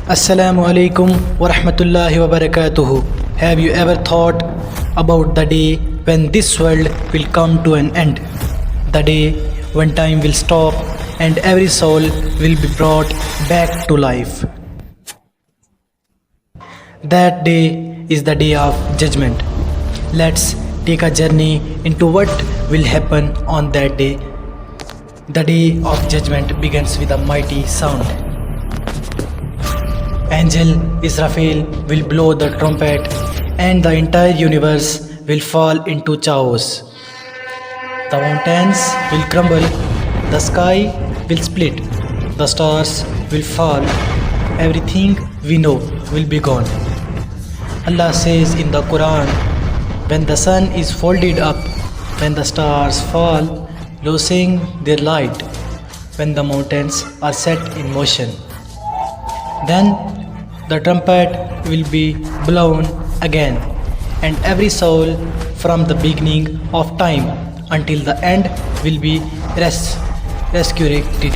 Assalamu alaikum wa rahmatullahi wa barakatuhu. Have you ever thought about the day when this world will come to an end? The day when time will stop and every soul will be brought back to life. That day is the day of judgment. Let's take a journey into what will happen on that day. The day of judgment begins with a mighty sound. Angel Israfil will blow the trumpet and the entire universe will fall into chaos. The mountains will crumble, the sky will split, the stars will fall, everything we know will be gone. Allah says in the Quran, when the sun is folded up, when the stars fall, losing their light, when the mountains are set in motion, then the trumpet will be blown again, and every soul from the beginning of time until the end will be resurrected.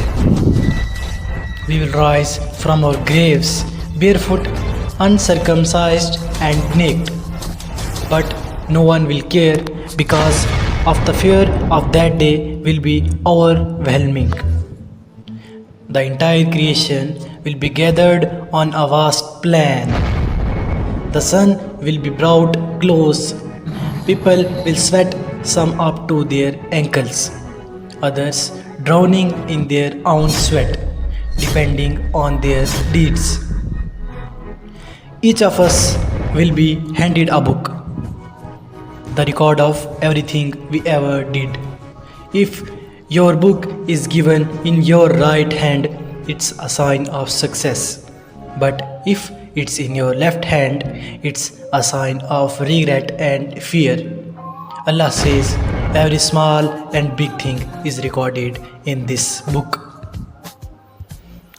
We will rise from our graves barefoot, uncircumcised and naked, but no one will care because of the fear of that day will be overwhelming. The entire creation will be gathered on a vast plain. The sun will be brought close. People will sweat, some up to their ankles, others drowning in their own sweat, depending on their deeds. Each of us will be handed a book, the record of everything we ever did. If your book is given in your right hand, it's a sign of success. But if it's in your left hand, it's a sign of regret and fear. Allah says every small and big thing is recorded in this book.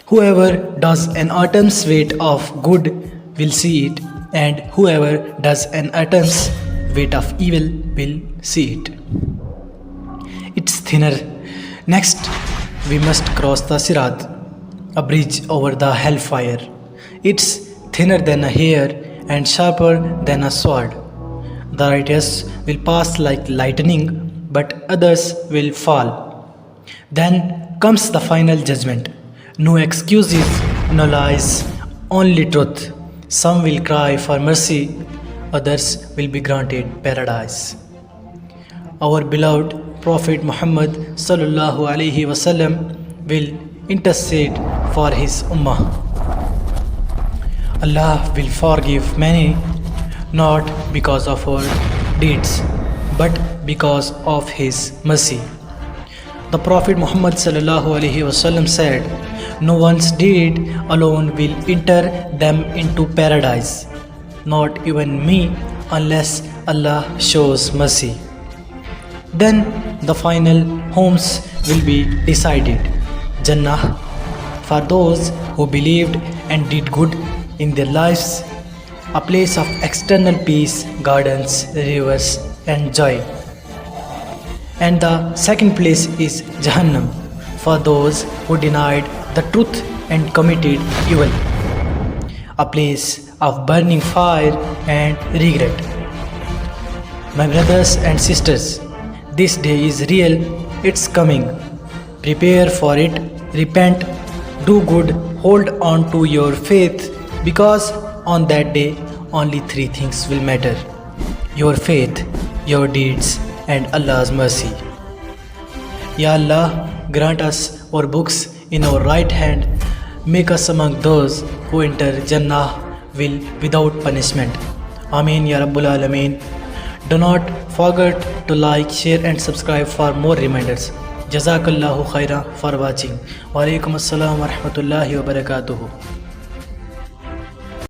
Whoever does an atom's weight of good will see it, and whoever does an atom's weight of evil will see it. It's thinner. Next, we must cross the Sirat, a bridge over the hellfire. It's thinner than a hair and sharper than a sword. The righteous will pass like lightning, but others will fall. Then comes the final judgment. No excuses, no lies, only truth. Some will cry for mercy, others will be granted paradise. Our beloved Prophet Muhammad sallallahu alaihi wasallam will intercede for his ummah. Allah will forgive many, not because of our deeds, but because of his mercy. The Prophet Muhammad sallallahu alaihi wasallam said, "No one's deed alone will enter them into paradise, not even me, unless Allah shows mercy." Then the final homes will be decided. Jannah for those who believed and did good in their lives, a place of external peace, gardens, rivers and joy. And the second place is Jahannam for those who denied the truth and committed evil, a place of burning fire and regret. My brothers and sisters, this day is real, it's coming. Prepare for it, repent, do good, hold on to your faith, because on that day only three things will matter: your faith, your deeds and Allah's mercy. Ya Allah, grant us our books in our right hand, make us among those who enter Jannah will without punishment. Ameen Ya Rabbul Alameen. Do not forget to like, share and subscribe for more reminders. Jazakallahu khairan for watching. Wa alaikum assalam wa rahmatullahi wa barakatuhu.